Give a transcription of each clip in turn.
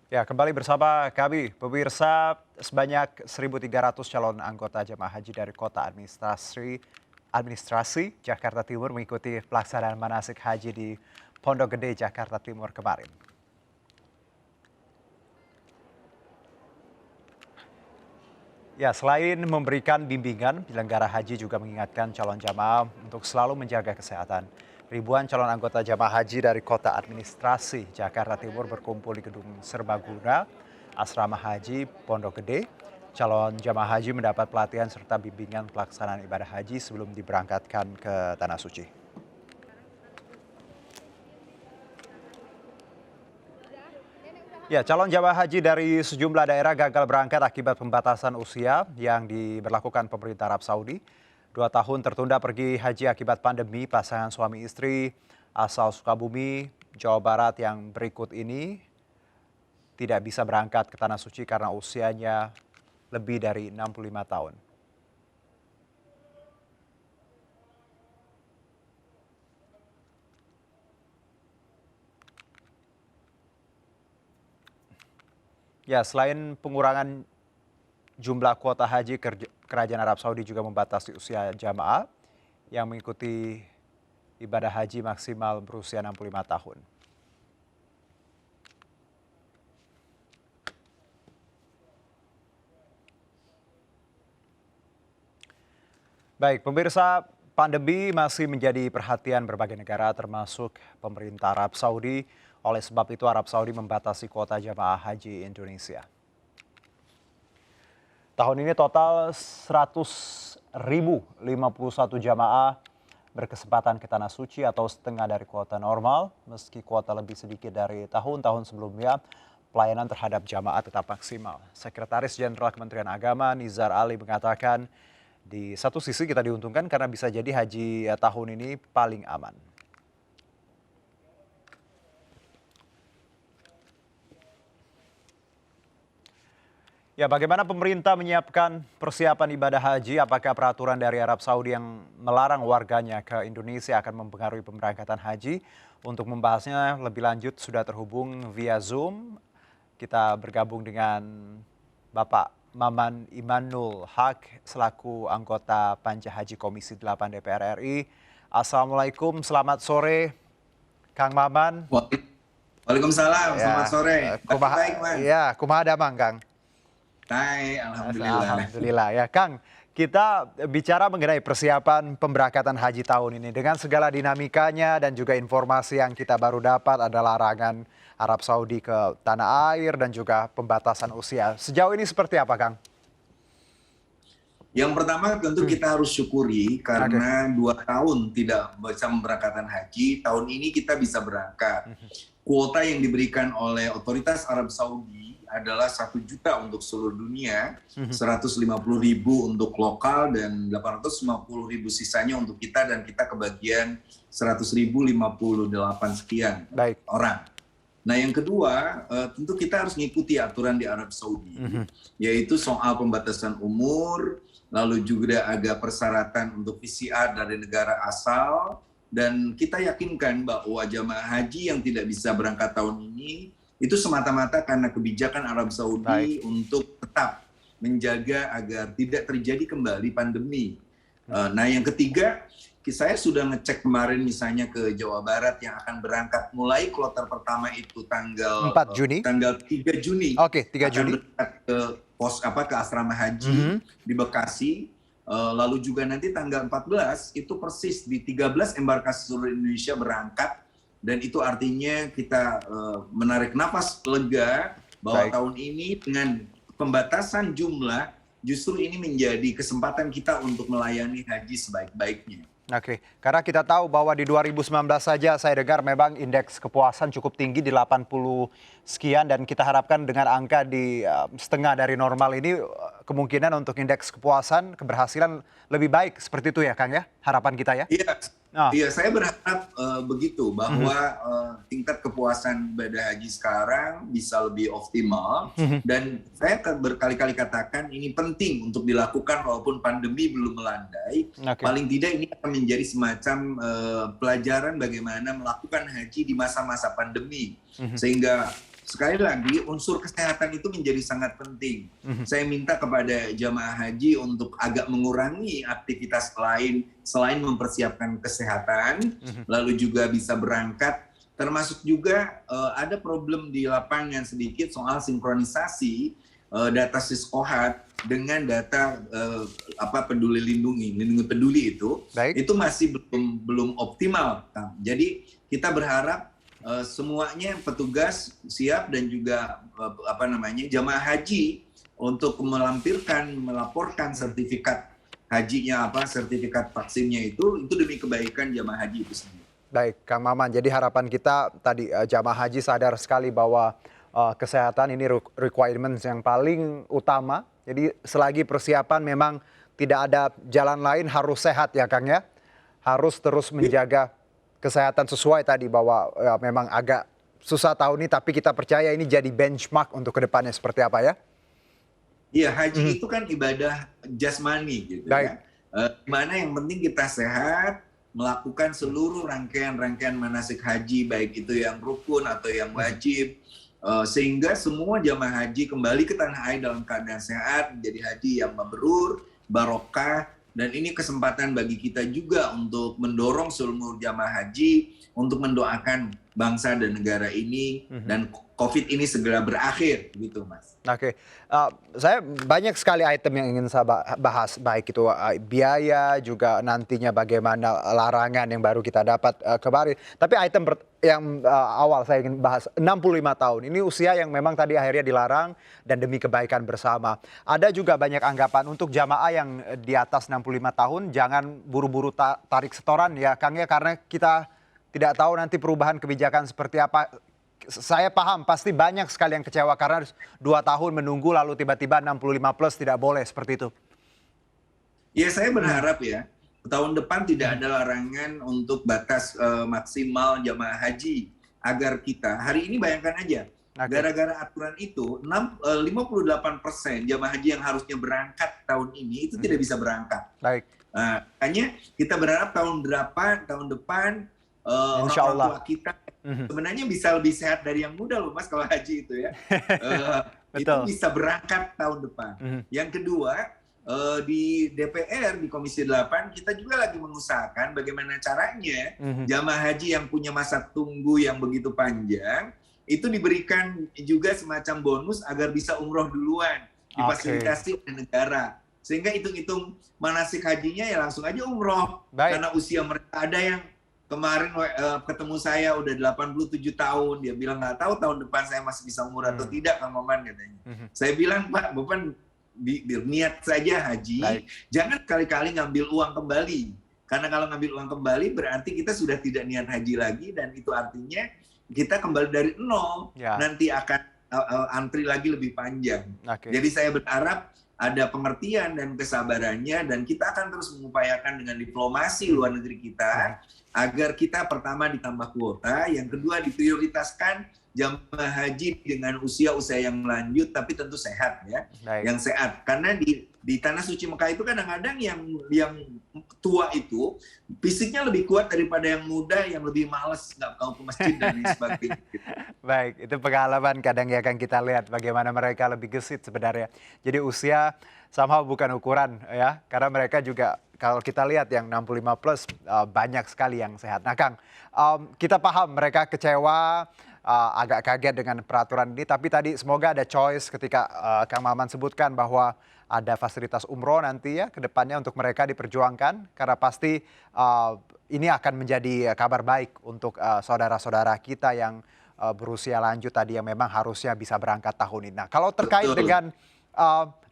Ya, kembali bersama kami, pemirsa, sebanyak 1.300 calon anggota jemaah haji dari kota administrasi Jakarta Timur mengikuti pelaksanaan manasik haji di Pondok Gede, Jakarta Timur kemarin. Ya, selain memberikan bimbingan, penyelenggara haji juga mengingatkan calon jamaah untuk selalu menjaga kesehatan. Ribuan calon anggota jamaah haji dari kota administrasi Jakarta Timur berkumpul di gedung Serbaguna, Asrama Haji Pondok Gede. Calon jamaah haji mendapat pelatihan serta bimbingan pelaksanaan ibadah haji sebelum diberangkatkan ke Tanah Suci. Ya, calon jamaah haji dari sejumlah daerah gagal berangkat akibat pembatasan usia yang diberlakukan pemerintah Arab Saudi. 2 tahun tertunda pergi haji akibat pandemi. Pasangan suami istri asal Sukabumi, Jawa Barat yang berikut ini tidak bisa berangkat ke Tanah Suci karena usianya lebih dari 65 tahun. Ya, selain pengurangan jumlah kuota haji, Kerajaan Arab Saudi juga membatasi usia jamaah yang mengikuti ibadah haji maksimal berusia 65 tahun. Baik, pemirsa, pandemi masih menjadi perhatian berbagai negara termasuk pemerintah Arab Saudi. Oleh sebab itu Arab Saudi membatasi kuota jamaah haji Indonesia. Tahun ini total 100.051 jamaah berkesempatan ke Tanah Suci atau setengah dari kuota normal. Meski kuota lebih sedikit dari tahun-tahun sebelumnya, pelayanan terhadap jamaah tetap maksimal. Sekretaris Jenderal Kementerian Agama Nizar Ali mengatakan, di satu sisi kita diuntungkan karena bisa jadi haji tahun ini paling aman. Ya, bagaimana pemerintah menyiapkan persiapan ibadah haji? Apakah peraturan dari Arab Saudi yang melarang warganya ke Indonesia akan mempengaruhi pemberangkatan haji? Untuk membahasnya lebih lanjut sudah terhubung via Zoom. Kita bergabung dengan Bapak Maman Imanul Haq selaku anggota Panja Haji Komisi 8 DPR RI. Assalamualaikum, selamat sore Kang Maman. Waalaikumsalam, selamat Ya, sore. Baik, Man. ya, kumaha damang Kang? Hai, alhamdulillah. Alhamdulillah ya Kang. Kita bicara mengenai persiapan pemberangkatan haji tahun ini. Dengan segala dinamikanya dan juga informasi yang kita baru dapat ada larangan Arab Saudi ke tanah air dan juga pembatasan usia. Sejauh ini seperti apa Kang? Yang pertama tentu kita harus syukuri karena 2 tahun tidak bisa memberangkatkan haji, tahun ini kita bisa berangkat. Kuota yang diberikan oleh otoritas Arab Saudi adalah 1 juta untuk seluruh dunia, 150.000 untuk lokal dan 850.000 sisanya untuk kita dan kita kebagian 100.058 sekian orang. Nah yang kedua, tentu kita harus mengikuti aturan di Arab Saudi, yaitu soal pembatasan umur, lalu juga ada persyaratan untuk PCR dari negara asal, dan kita yakinkan bahwa jamaah haji yang tidak bisa berangkat tahun ini, itu semata-mata karena kebijakan Arab Saudi untuk tetap menjaga agar tidak terjadi kembali pandemi. Nah yang ketiga, saya sudah ngecek kemarin misalnya ke Jawa Barat yang akan berangkat mulai kloter pertama itu tanggal 4 Juni. Tanggal 3 Juni. Oke, 3 Juni. Berangkat ke asrama haji di Bekasi. Lalu juga nanti tanggal 14 itu persis di 13 embarkasi seluruh Indonesia berangkat, dan itu artinya kita menarik nafas lega bahwa tahun ini dengan pembatasan jumlah justru ini menjadi kesempatan kita untuk melayani haji sebaik-baiknya. Oke, karena kita tahu bahwa di 2019 saja saya dengar memang indeks kepuasan cukup tinggi di 80 sekian dan kita harapkan dengan angka di setengah dari normal ini kemungkinan untuk indeks kepuasan keberhasilan lebih baik seperti itu ya Kang ya, harapan kita ya? Iya, saya berharap begitu bahwa tingkat kepuasan ibadah haji sekarang bisa lebih optimal, dan saya berkali-kali katakan ini penting untuk dilakukan walaupun pandemi belum melandai. Paling tidak ini akan menjadi semacam pelajaran bagaimana melakukan haji di masa-masa pandemi, sehingga sekali lagi unsur kesehatan itu menjadi sangat penting. Saya minta kepada jamaah haji untuk agak mengurangi aktivitas lain selain mempersiapkan kesehatan, lalu juga bisa berangkat. Termasuk juga ada problem di lapangan sedikit soal sinkronisasi data Siskohat dengan data peduli lindungi peduli itu masih belum optimal, Kang. Jadi kita berharap semuanya petugas siap dan juga jamaah haji untuk melaporkan sertifikat hajinya sertifikat vaksinnya itu demi kebaikan jamaah haji itu sendiri. Baik, Kang Maman. Jadi harapan kita tadi jamaah haji sadar sekali bahwa kesehatan ini requirements yang paling utama. Jadi selagi persiapan memang tidak ada jalan lain, harus sehat ya Kang ya. Harus terus menjaga kesehatan sesuai tadi bahwa memang agak susah tahun ini, tapi kita percaya ini jadi benchmark untuk kedepannya seperti apa ya? Iya, haji itu kan ibadah jasmani gitu ya. Mana yang penting kita sehat, melakukan seluruh rangkaian manasik haji, baik itu yang rukun atau yang wajib, sehingga semua jamaah haji kembali ke tanah air dalam keadaan sehat, menjadi haji yang mabrur, barokah, dan ini kesempatan bagi kita juga untuk mendorong seluruh jamaah haji untuk mendoakan bangsa dan negara ini dan COVID ini segera berakhir, gitu Mas. Oke, saya banyak sekali item yang ingin saya bahas, baik itu biaya juga nantinya bagaimana larangan yang baru kita dapat kemarin. Tapi item yang awal saya ingin bahas 65 tahun. Ini usia yang memang tadi akhirnya dilarang dan demi kebaikan bersama. Ada juga banyak anggapan untuk jamaah yang di atas 65 tahun jangan buru-buru tarik setoran ya Kang ya, karena kita tidak tahu nanti perubahan kebijakan seperti apa. Saya paham pasti banyak sekali yang kecewa karena 2 tahun menunggu lalu tiba-tiba 65 plus tidak boleh seperti itu. Ya saya berharap ya tahun depan tidak ada larangan untuk batas maksimal jamaah haji agar kita hari ini bayangkan aja gara-gara aturan itu 58% jamaah haji yang harusnya berangkat tahun ini itu tidak bisa berangkat. Baik. Hanya kita berharap tahun depan orang tua kita sebenarnya bisa lebih sehat dari yang muda loh Mas kalau haji itu ya. Itu bisa berangkat tahun depan. Yang kedua, di DPR di Komisi 8 kita juga lagi mengusahakan bagaimana caranya jamaah haji yang punya masa tunggu yang begitu panjang itu diberikan juga semacam bonus agar bisa umroh duluan, difasilitasi oleh negara. Sehingga hitung-hitung manasik hajinya ya langsung aja umroh. Karena usia mereka ada yang kemarin ketemu saya udah 87 tahun, dia bilang nggak tahu tahun depan saya masih bisa umur atau tidak, Kang Maman katanya. Saya bilang, Pak, Bapak niat saja haji, jangan kali-kali ngambil uang kembali. Karena kalau ngambil uang kembali berarti kita sudah tidak niat haji lagi dan itu artinya kita kembali dari nol, nanti akan antri lagi lebih panjang. Jadi saya berharap ada pengertian dan kesabarannya dan kita akan terus mengupayakan dengan diplomasi luar negeri kita agar kita pertama ditambah kuota, yang kedua diprioritaskan jamaah haji dengan usia yang lanjut tapi tentu sehat ya, yang sehat. Karena di tanah suci Mekah itu kadang-kadang yang tua itu fisiknya lebih kuat daripada yang muda yang lebih malas nggak mau ke masjid dan lain sebagainya. Baik, itu pengalaman kadang ya kan kita lihat bagaimana mereka lebih gesit sebenarnya. Jadi usia somehow bukan ukuran ya, karena mereka juga kalau kita lihat yang 65 plus banyak sekali yang sehat. Nah Kang, kita paham mereka kecewa, agak kaget dengan peraturan ini, tapi tadi semoga ada choice ketika Kang Maman sebutkan bahwa ada fasilitas umroh nanti ya ke depannya untuk mereka diperjuangkan, karena pasti ini akan menjadi kabar baik untuk saudara-saudara kita yang berusia lanjut tadi yang memang harusnya bisa berangkat tahun ini. Nah kalau terkait dengan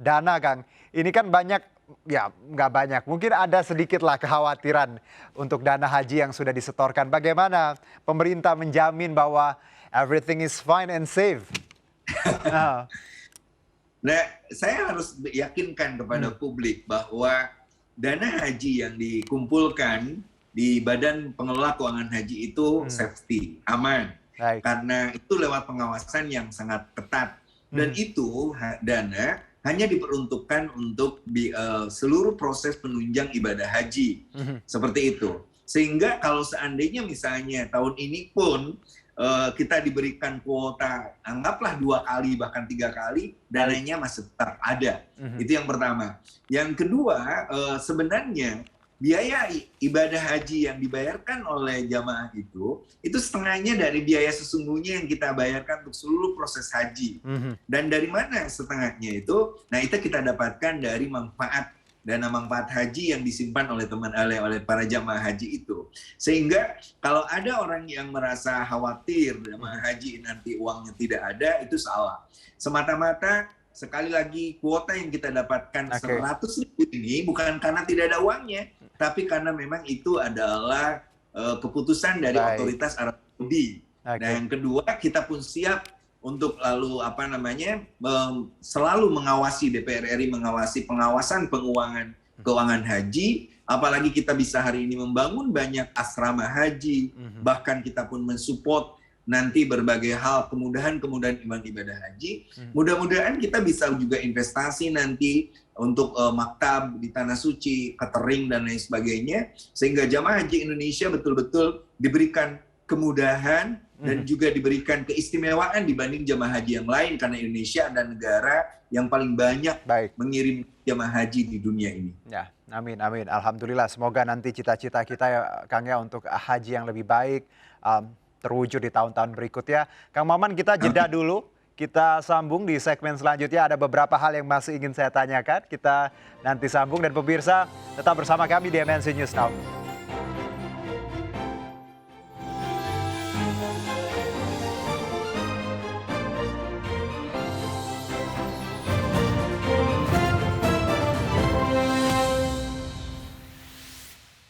dana Kang, ini kan banyak, ya nggak banyak, mungkin ada sedikit lah kekhawatiran untuk dana haji yang sudah disetorkan. Bagaimana pemerintah menjamin bahwa everything is fine and safe? Nah, saya harus yakinkan kepada publik bahwa dana haji yang dikumpulkan di Badan Pengelola Keuangan Haji itu safety, aman. Karena itu lewat pengawasan yang sangat ketat. Dan itu dana hanya diperuntukkan untuk seluruh proses penunjang ibadah haji. Seperti itu. Sehingga kalau seandainya misalnya tahun ini pun kita diberikan kuota, anggaplah 2 kali bahkan 3 kali, dananya masih tetap ada. Itu yang pertama. Yang kedua, sebenarnya biaya ibadah haji yang dibayarkan oleh jamaah itu setengahnya dari biaya sesungguhnya yang kita bayarkan untuk seluruh proses haji. Dan dari mana setengahnya itu? Nah, itu kita dapatkan dari dana manfaat haji yang disimpan oleh oleh para jamaah haji itu. Sehingga kalau ada orang yang merasa khawatir jamaah haji nanti uangnya tidak ada, itu salah. Semata-mata sekali lagi kuota yang kita dapatkan 100.000 ini bukan karena tidak ada uangnya, tapi karena memang itu adalah keputusan dari otoritas Arab Saudi. Dan yang kedua, kita pun siap untuk lalu selalu mengawasi, DPR RI mengawasi pengawasan keuangan haji, apalagi kita bisa hari ini membangun banyak asrama haji, bahkan kita pun mensupport nanti berbagai hal kemudahan ibadah haji. Mudah-mudahan kita bisa juga investasi nanti untuk maktab di Tanah Suci, catering dan lain sebagainya, sehingga jamaah haji Indonesia betul-betul diberikan kemudahan dan juga diberikan keistimewaan dibanding jamaah haji yang lain, karena Indonesia adalah negara yang paling banyak mengirim jamaah haji di dunia ini. Ya, amin, amin. Alhamdulillah, semoga nanti cita-cita kita ya Kang ya untuk haji yang lebih baik terwujud di tahun-tahun berikutnya. Kang Maman, kita jeda dulu. Kita sambung di segmen selanjutnya. Ada beberapa hal yang masih ingin saya tanyakan. Kita nanti sambung, dan pemirsa tetap bersama kami di MNC News Now.